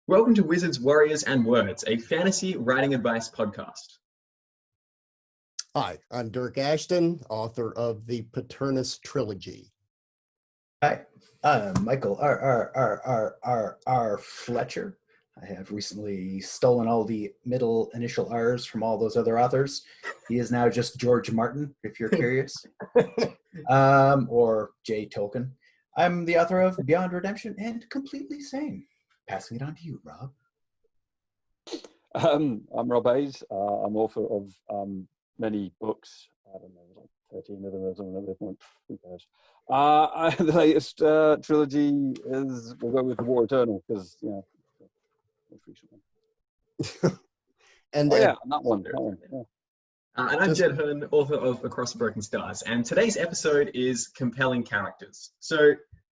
Welcome to Wizards, Warriors, and Words, a fantasy writing advice podcast. Hi, I'm Dyrk Ashton, author of the Paternus trilogy. Hi, I'm Michael R. Fletcher. I have recently stolen all the middle initial R's from all those other authors. He is now just George Martin, if you're curious, or J. Tolkien. I'm the author of Beyond Redemption and Completely Sane. Passing it on to you, Rob. I'm Rob Hayes. I'm author of many books. I don't know, like 13 of them or something at this point. Who cares? The latest trilogy is, we'll go with The War Eternal, because, you know, most recently. And that one. Yeah. And I'm Jed Herne, author of Across the Broken Stars. And today's episode is Compelling Characters. So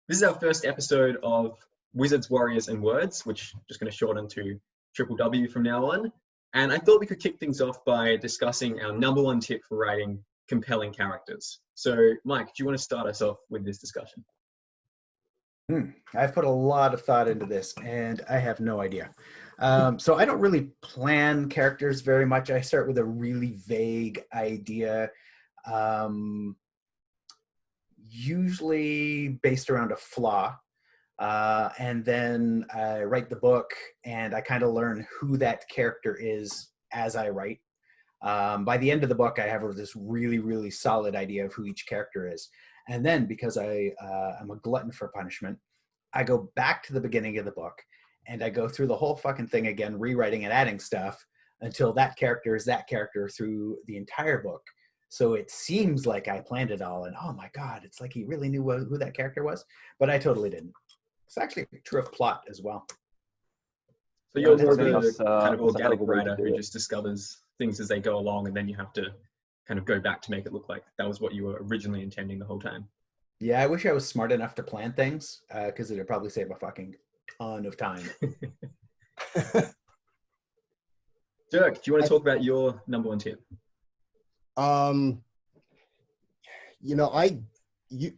this is our first episode of Wizards, Warriors, and Words, which I'm just going to shorten to Triple W from now on. And I thought we could kick things off by discussing our number one tip for writing compelling characters. So, Mike, do you want to start us off with this discussion? I've put a lot of thought into this, and I have no idea. So I don't really plan characters very much. I start with a really vague idea, usually based around a flaw. And then I write the book, and I kind of learn who that character is as I write. By the end of the book, I have this really, really solid idea of who each character is. And then, because I'm a glutton for punishment, I go back to the beginning of the book, and I go through the whole fucking thing again, rewriting and adding stuff until that character is that character through the entire book. So it seems like I planned it all, and oh my God, it's like he really knew who that character was, but I totally didn't. It's actually true of plot as well. So you're more of a kind of organic writer who just discovers things as they go along, and then you have to kind of go back to make it look like that was what you were originally intending the whole time. Yeah, I wish I was smart enough to plan things, because it would probably save a fucking ton of time. Dyrk, do you want to talk about your number one tip?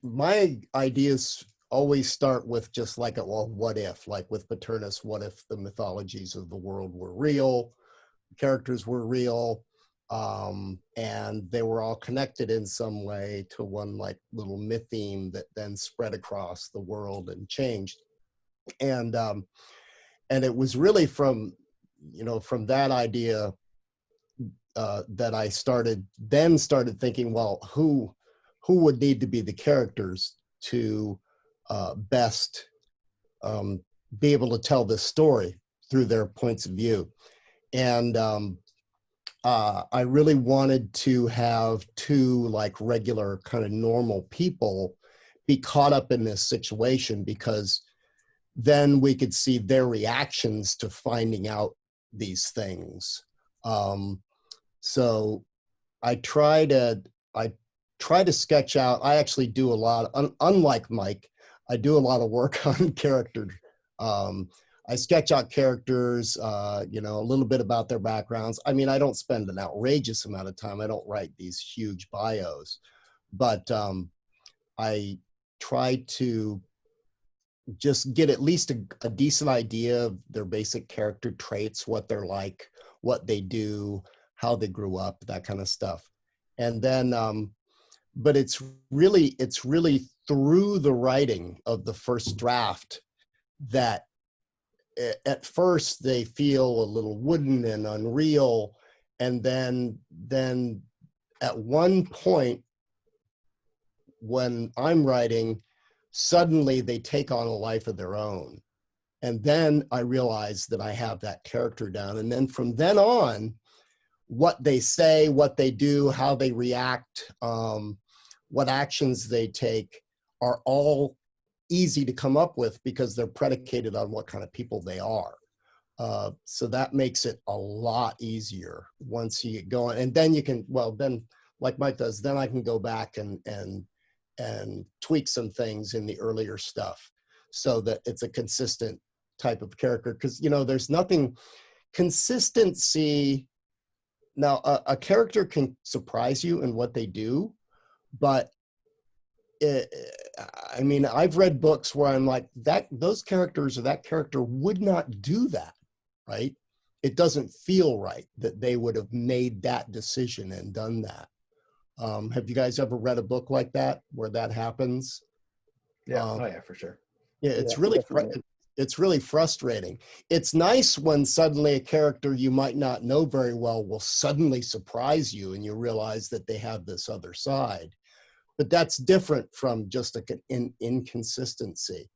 My ideas always start with just like what if, like with Paternus, what if the mythologies of the world were real, characters were real, and they were all connected in some way to one like little myth theme that then spread across the world and changed. And it was really from that idea that I started thinking, well, who would need to be the characters to best be able to tell this story through their points of view. And I really wanted to have two like regular kind of normal people be caught up in this situation, because then we could see their reactions to finding out these things. So I try to sketch out. I actually do a lot, unlike Mike, I do a lot of work on character. I sketch out characters, a little bit about their backgrounds. I mean, I don't spend an outrageous amount of time. I don't write these huge bios, but I try to just get at least a decent idea of their basic character traits, what they're like, what they do, how they grew up, that kind of stuff. And then, but it's really through the writing of the first draft that at first they feel a little wooden and unreal. And then at one point when I'm writing, suddenly they take on a life of their own. And then I realize that I have that character down. And then from then on, what they say, what they do, how they react, what actions they take are all easy to come up with because they're predicated on what kind of people they are. So that makes it a lot easier once you get going. And then you can, then like Mike does, then I can go back and tweak some things in the earlier stuff so that it's a consistent type of character. Because, there's nothing, consistency. Now, a character can surprise you in what they do, but I mean, I've read books where I'm like, those characters or that character would not do that, right? It doesn't feel right that they would have made that decision and done that. Have you guys ever read a book like that where that happens? Yeah, oh yeah, for sure. Yeah, Definitely. it's really frustrating. It's nice when suddenly a character you might not know very well will suddenly surprise you and you realize that they have this other side. But that's different from just an inconsistency.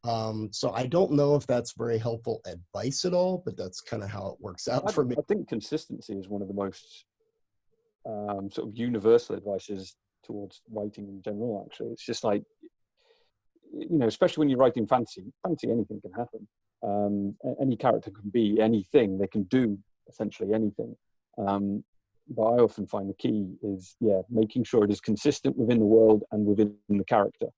So I don't know if that's very helpful advice at all, but that's kind of how it works out for me. I think consistency is one of the most sort of universal advices towards writing in general. Actually, it's just like, you know, especially when you're writing fantasy, anything can happen. Any character can be anything. They can do essentially anything. But I often find the key is, making sure it is consistent within the world and within the character.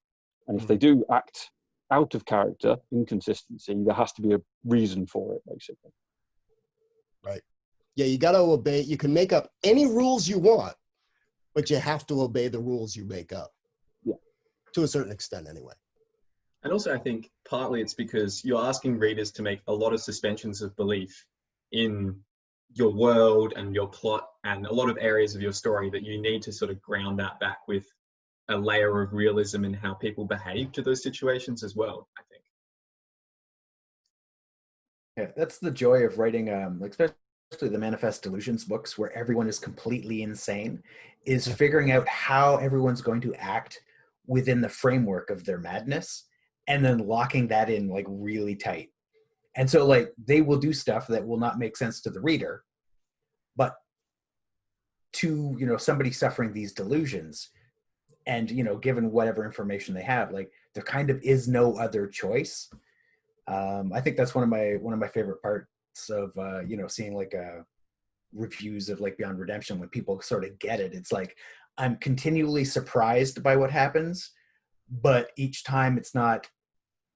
And if they do act out of character, inconsistency, there has to be a reason for it, basically. Right. Yeah, you got to obey. You can make up any rules you want, but you have to obey the rules you make up. Yeah. To a certain extent, anyway. And also, I think partly it's because you're asking readers to make a lot of suspensions of belief in your world and your plot and a lot of areas of your story that you need to sort of ground that back with a layer of realism in how people behave to those situations as well, I think. Yeah, that's the joy of writing, especially the Manifest Delusions books, where everyone is completely insane, is figuring out how everyone's going to act within the framework of their madness, and then locking that in like really tight. And so like they will do stuff that will not make sense to the reader, but to, you know, somebody suffering these delusions and, you know, given whatever information they have, like there kind of is no other choice. I think that's one of my favorite parts of, you know, seeing like reviews of like Beyond Redemption, when people sort of get it. It's like, I'm continually surprised by what happens, but each time it's not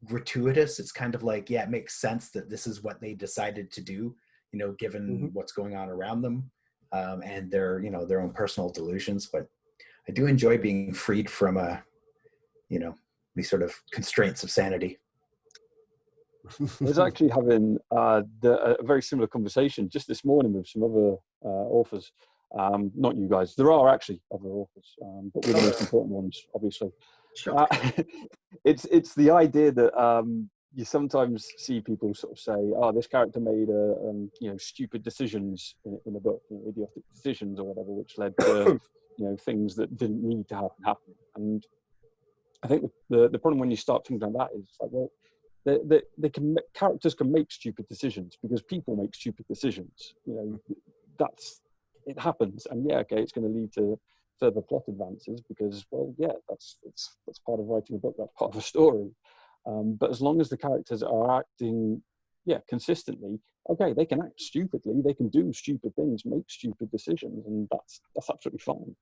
gratuitous. It's kind of like, yeah, it makes sense that this is what they decided to do, you know, given what's going on around them, and their, you know, their own personal delusions. But I do enjoy being freed from you know, these sort of constraints of sanity. I was actually having a very similar conversation just this morning with some other authors. Not you guys. There are actually other authors, but we're the most important ones, obviously. Sure. It's the idea that you sometimes see people sort of say, "Oh, this character made you know, stupid decisions in a book, you know, idiotic decisions or whatever, which led to you know, things that didn't need to happen." And I think the problem when you start thinking like that is like, well, characters can make stupid decisions because people make stupid decisions. You know, it happens, and yeah, okay, it's going to lead to further plot advances because, well, yeah, that's part of writing a book. That's part of a story. But as long as the characters are acting, consistently, okay, they can act stupidly, they can do stupid things, make stupid decisions, and that's absolutely fine.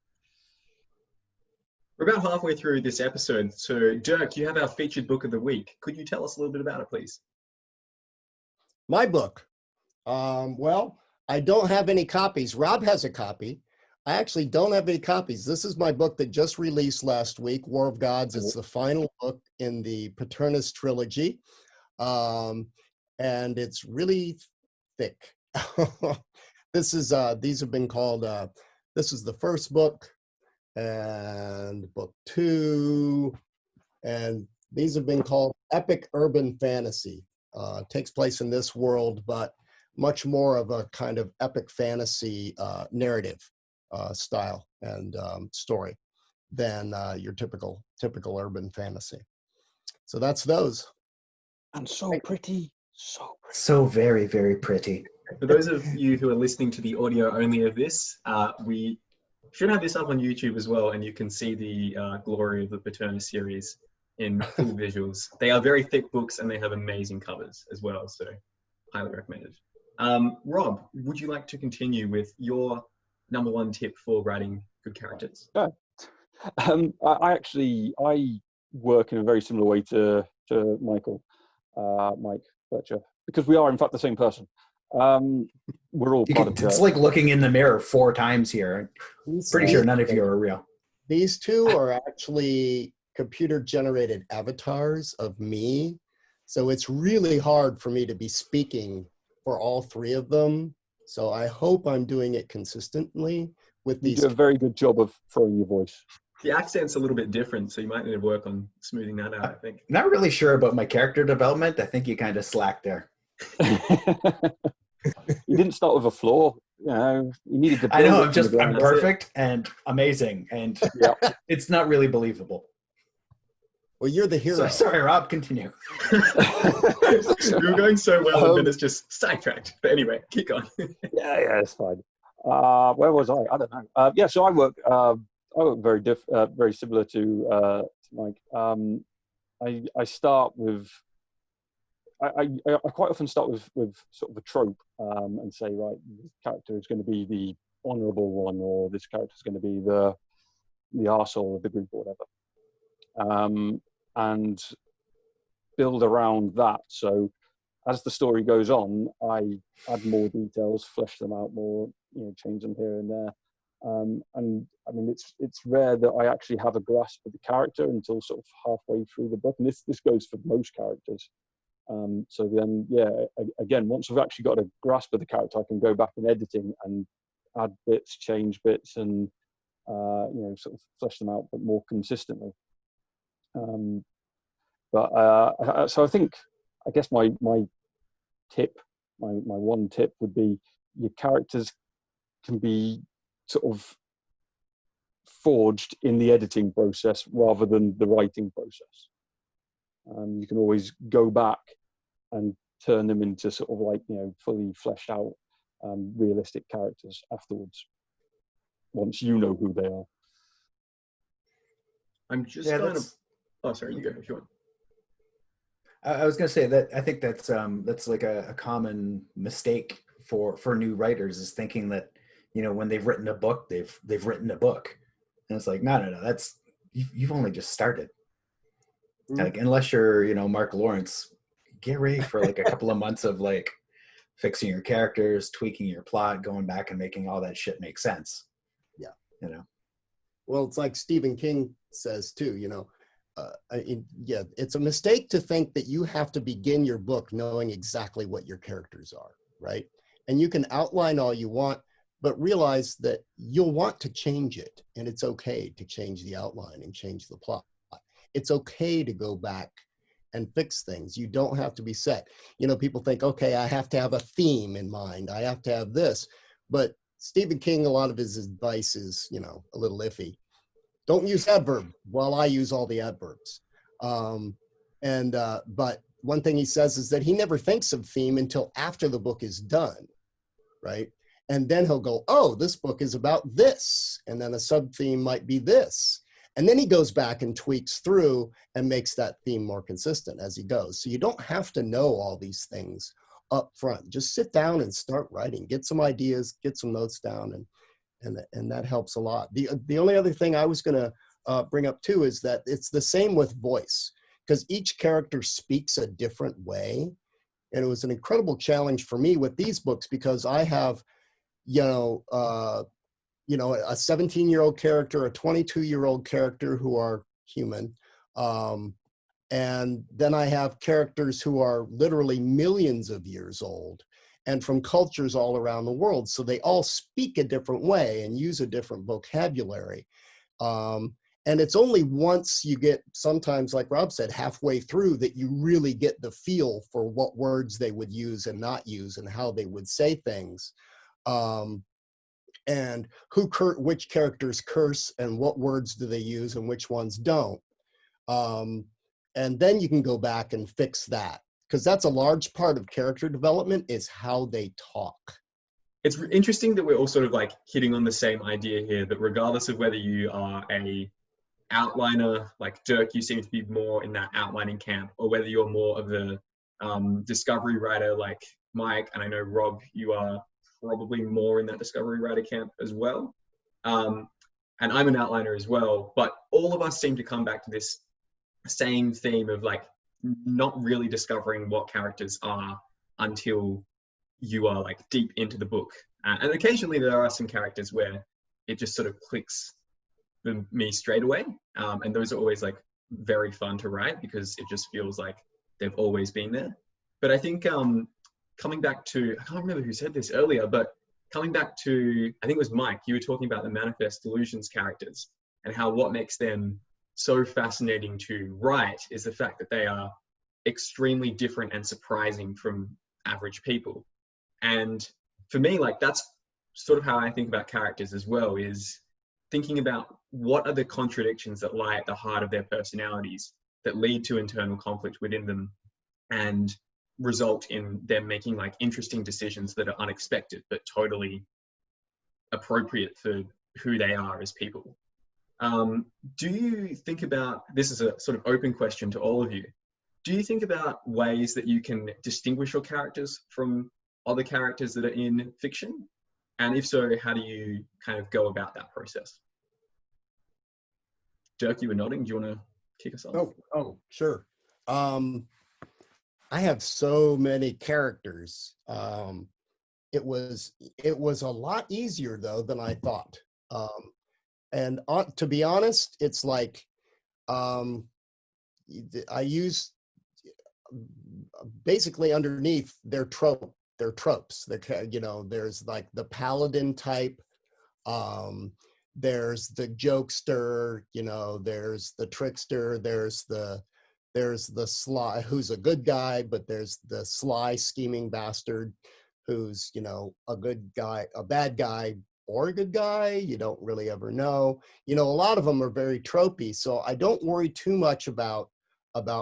We're about halfway through this episode, so Dyrk, you have our featured book of the week. Could you tell us a little bit about it, please? My book. Well, I don't have any copies. Rob has a copy. I actually don't have any copies. This is my book that just released last week, War of Gods. It's the final book in the Paternus trilogy. And it's really thick. These have been called, this is the first book and book 2. And these have been called epic urban fantasy. Takes place in this world, but much more of a kind of epic fantasy narrative style and story than your typical urban fantasy. So that's those. And so pretty. So very, very pretty. For those of you who are listening to the audio only of this, we should have this up on YouTube as well, and you can see the glory of the Paternus series in full visuals. They are very thick books and they have amazing covers as well, so highly recommended. Rob, would you like to continue with your number one tip for writing good characters? Yeah. I work in a very similar way to Mike Fletcher, because we are in fact the same person. We're all part of it's like looking in the mirror 4 times here. Pretty sure none of you are real. These two are actually computer generated avatars of me. So it's really hard for me to be speaking for all three of them. So I hope I'm doing it consistently with You these. do a very good job of throwing your voice. The accent's a little bit different, so you might need to work on smoothing that out, I think. Not really sure about my character development. I think you kind of slacked there. You didn't start with a flaw. You know, you needed to. I know. Build I'm perfect and amazing, and Yeah. it's not really believable. Well, you're the hero. So, sorry, Rob. Continue. You were going so well, and then it's just sidetracked. But anyway, keep going. Yeah, it's fine. Where was I? I don't know. Yeah, so I work very similar to Mike. I start with. I quite often start with sort of a trope and say, right, this character is going to be the honourable one, or this character is going to be the arsehole of the group, or whatever, and build around that. So as the story goes on, I add more details, flesh them out more, change them here and there. And I mean, it's rare that I actually have a grasp of the character until sort of halfway through the book, and this goes for most characters. So then, yeah, again, once I've actually got a grasp of the character, I can go back in editing and add bits, change bits, and sort of flesh them out, but more consistently. So I think, I guess my tip, my one tip would be, your characters can be sort of forged in the editing process rather than the writing process. You can always go back and turn them into sort of like, fully fleshed out, realistic characters afterwards, once you know who they are. I'm just going to... Oh, sorry, you go if you want. I was going to say that I think that's like a common mistake for new writers, is thinking that, when they've written a book, they've written a book. And it's like, no, that's, you've only just started. Like, unless you're, Mark Lawrence, get ready for like a couple of months of like fixing your characters, tweaking your plot, going back and making all that shit make sense. Yeah. Well, it's like Stephen King says too, it's a mistake to think that you have to begin your book knowing exactly what your characters are, right? And you can outline all you want, but realize that you'll want to change it, and it's okay to change the outline and change the plot. It's okay to go back and fix things. You don't have to be set. People think, okay, I have to have a theme in mind. I have to have this. But Stephen King, a lot of his advice is, a little iffy. Don't use adverb. Well, I use all the adverbs. But one thing he says is that he never thinks of theme until after the book is done, right? And then he'll go, oh, this book is about this. And then a sub-theme might be this. And then he goes back and tweaks through and makes that theme more consistent as he goes. So you don't have to know all these things up front. Just sit down and start writing. Get some ideas, get some notes down, and that helps a lot. The only other thing I was going to bring up too is that it's the same with voice, because each character speaks a different way. And it was an incredible challenge for me with these books, because I have, a 17-year-old character, a 22-year-old character who are human. And then I have characters who are literally millions of years old and from cultures all around the world. So they all speak a different way and use a different vocabulary. And it's only once you get, sometimes, like Rob said, halfway through, that you really get the feel for what words they would use and not use and how they would say things. And which characters curse and what words do they use and which ones don't. And then you can go back and fix that, because that's a large part of character development, is how they talk. It's interesting that we're all sort of like hitting on the same idea here, that regardless of whether you are a outliner like Dyrk, you seem to be more in that outlining camp, or whether you're more of the discovery writer like Mike, and I know Rob, you are probably more in that discovery writer camp as well. And I'm an outliner as well, but all of us seem to come back to this same theme of like not really discovering what characters are until you are like deep into the book. And occasionally there are some characters where it just sort of clicks for me straight away. And those are always like very fun to write because it just feels like they've always been there. But I think coming back to, I can't remember who said this earlier, but coming back to, I think it was Mike, you were talking about the Manifest Delusions characters and how what makes them so fascinating to write is the fact that they are extremely different and surprising from average people. And for me, like, that's sort of how I think about characters as well, is thinking about what are the contradictions that lie at the heart of their personalities that lead to internal conflict within them and result in them making like interesting decisions that are unexpected but totally appropriate for who they are as people. Do you think about, this is a sort of open question to all of you, do you think about ways that you can distinguish your characters from other characters that are in fiction? And if so, how do you kind of go about that process? Dyrk, you were nodding. Do you want to kick us off? Oh, sure. I have so many characters. It was a lot easier though than I thought. And to be honest, it's like I use basically underneath their tropes. You know, there's like the paladin type. There's the jokester. You know, there's the trickster. There's the sly, who's a good guy, but there's the sly scheming bastard who's, you know, a good guy, a bad guy, or a good guy. You don't really ever know. You know, a lot of them are very tropey, so I don't worry too much about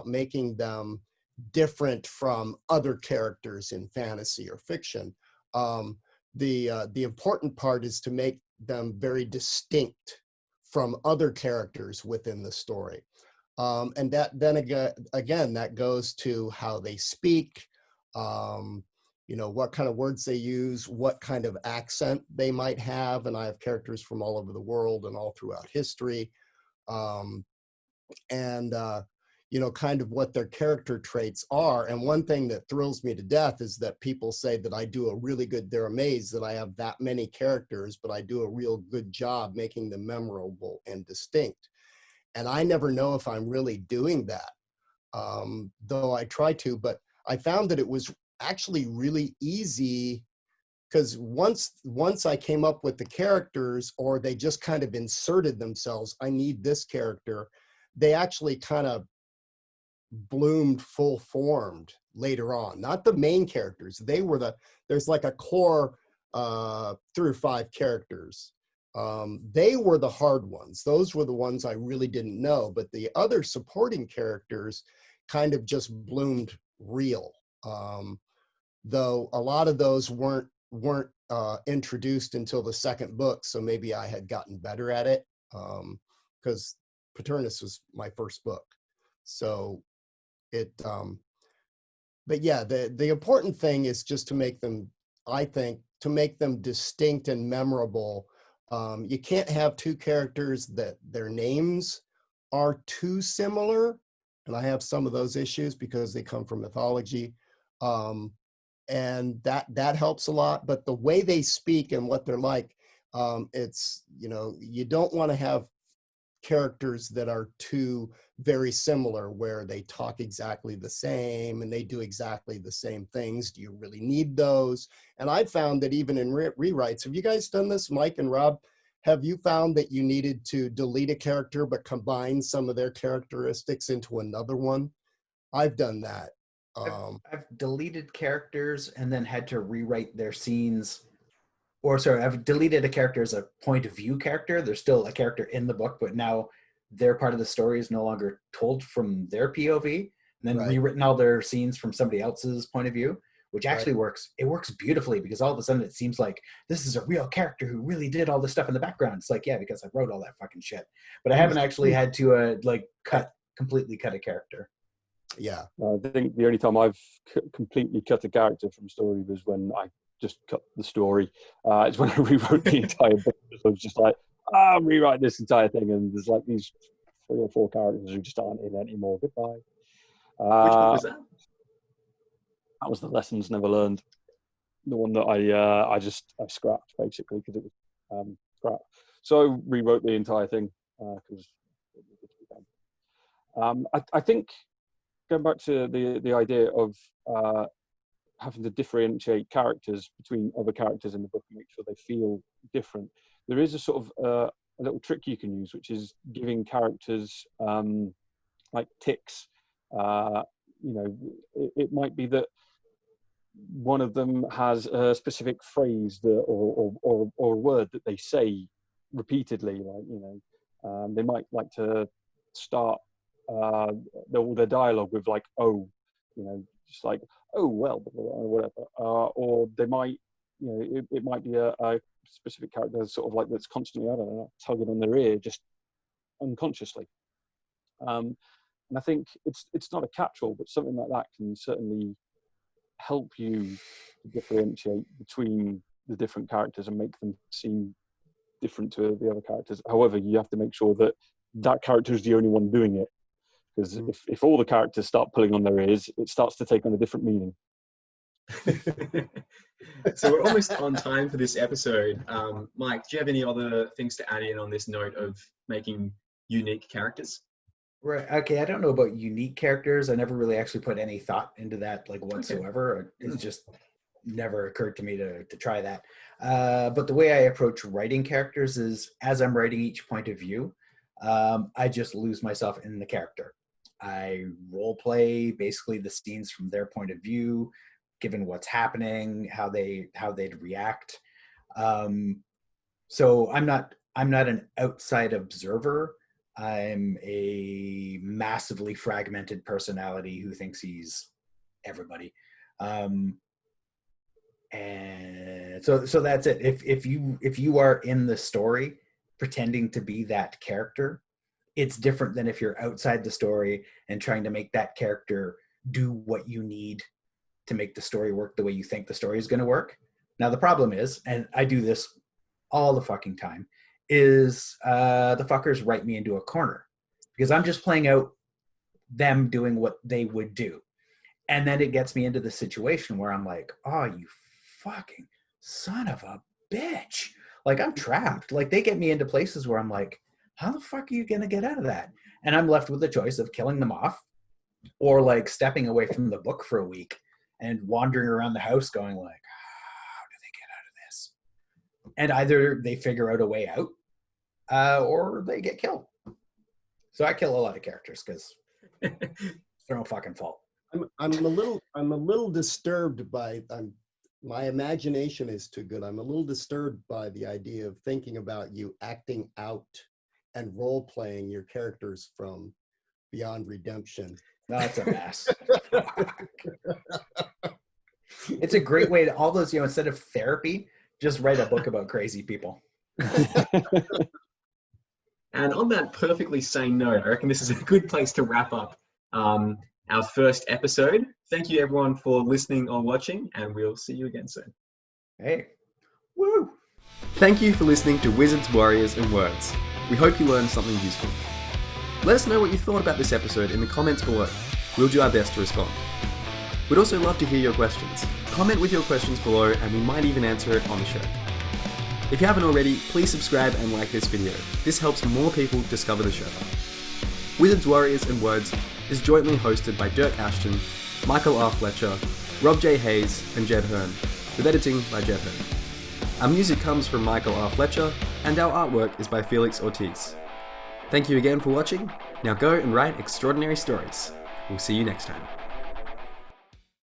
making them different from other characters in fantasy or fiction. The important part is to make them very distinct from other characters within the story. And that then again, that goes to how they speak, you know, what kind of words they use, what kind of accent they might have. And I have characters from all over the world and all throughout history. You know, kind of what their character traits are. And one thing that thrills me to death is that people say that I do a really good, they're amazed that I have that many characters, but I do a real good job making them memorable and distinct. And I never know if I'm really doing that, though I try to, but I found that it was actually really easy because once I came up with the characters, or they just kind of inserted themselves, I need this character, they actually kind of bloomed full formed later on. Not the main characters. There's like a core 3 or 5 characters. They were the hard ones. Those were the ones I really didn't know, but the other supporting characters kind of just bloomed real. Though a lot of those weren't introduced until the second book, so maybe I had gotten better at it, because Paternus was my first book. So but yeah, the important thing is just to make them, I think, to make them distinct and memorable. You can't have 2 characters that their names are too similar. And I have some of those issues because they come from mythology. And that helps a lot. But the way they speak and what they're like, it's, you know, you don't want to have characters that are too very similar, where they talk exactly the same and they do exactly the same things. Do you really need those? And I found that even in rewrites, have you guys done this, Mike and Rob? Have you found that you needed to delete a character but combine some of their characteristics into another one? I've done that. I've deleted characters and then had to rewrite their scenes. Or sorry, I've deleted a character as a point of view character. There's still a character in the book, but now their part of the story is no longer told from their POV, and then rewritten all their scenes from somebody else's point of view, which actually works. It works beautifully because all of a sudden it seems like this is a real character who really did all this stuff in the background. It's like, yeah, because I wrote all that fucking shit. But I haven't actually had to completely cut a character. Yeah. I think the only time I've completely cut a character from story was when I just cut the story. It's when I rewrote the entire book. I was just like, I'll rewrite this entire thing, and there's like these 3 or 4 characters who just aren't in anymore. Goodbye. Which book was that? That was The Lessons Never Learned. The one that I scrapped basically because it was crap. So I rewrote the entire thing because it needed to be I think going back to the idea of having to differentiate characters between other characters in the book and make sure they feel different, there is a sort of a little trick you can use, which is giving characters like tics. It might be that one of them has a specific phrase or a word that they say repeatedly. Like, they might like to start their dialogue with like, "Oh," just like, "Oh well," or whatever. Or they might, it might be a specific character sort of like that's constantly, I don't know, tugging on their ear just unconsciously. And I think it's not a catch-all, but something like that can certainly help you to differentiate between the different characters and make them seem different to the other characters. However, you have to make sure that that character is the only one doing it, because if all the characters start pulling on their ears, it starts to take on a different meaning. So we're almost on time for this episode. Mike, do you have any other things to add in on this note of making unique characters? Right. Okay. I don't know about unique characters. I never really actually put any thought into that, like, whatsoever. Okay. It's just never occurred to me to try that. But the way I approach writing characters is, as I'm writing each point of view, I just lose myself in the character. I role play basically the scenes from their point of view, given what's happening, how they'd react. So I'm not an outside observer. I'm a massively fragmented personality who thinks he's everybody. And so that's it. If you are in the story pretending to be that character, it's different than if you're outside the story and trying to make that character do what you need to make the story work the way you think the story is going to work. Now, the problem is, and I do this all the fucking time, is the fuckers write me into a corner because I'm just playing out them doing what they would do. And then it gets me into the situation where I'm like, oh, you fucking son of a bitch. Like, I'm trapped. Like, they get me into places where I'm like, how the fuck are you going to get out of that? And I'm left with the choice of killing them off or like stepping away from the book for a week and wandering around the house going like, how do they get out of this? And either they figure out a way out or they get killed. So I kill a lot of characters because it's their own fucking fault. I'm a little disturbed by, my imagination is too good. I'm a little disturbed by the idea of thinking about you acting out and role-playing your characters from Beyond Redemption. That's a mess. It's a great way to, all those, instead of therapy, just write a book about crazy people. And on that perfectly sane note, I reckon this is a good place to wrap up our first episode. Thank you everyone for listening or watching, and we'll see you again soon. Hey. Woo! Thank you for listening to Wizards, Warriors and Words. We hope you learned something useful. Let us know what you thought about this episode in the comments below. We'll do our best to respond. We'd also love to hear your questions. Comment with your questions below and we might even answer it on the show. If you haven't already, please subscribe and like this video. This helps more people discover the show. Wizards, Warriors and Words is jointly hosted by Dyrk Ashton, Michael R. Fletcher, Rob J. Hayes and Jed Herne, with editing by Jed Herne. Our music comes from Michael R. Fletcher and our artwork is by Felix Ortiz. Thank you again for watching. Now go and write extraordinary stories. We'll see you next time.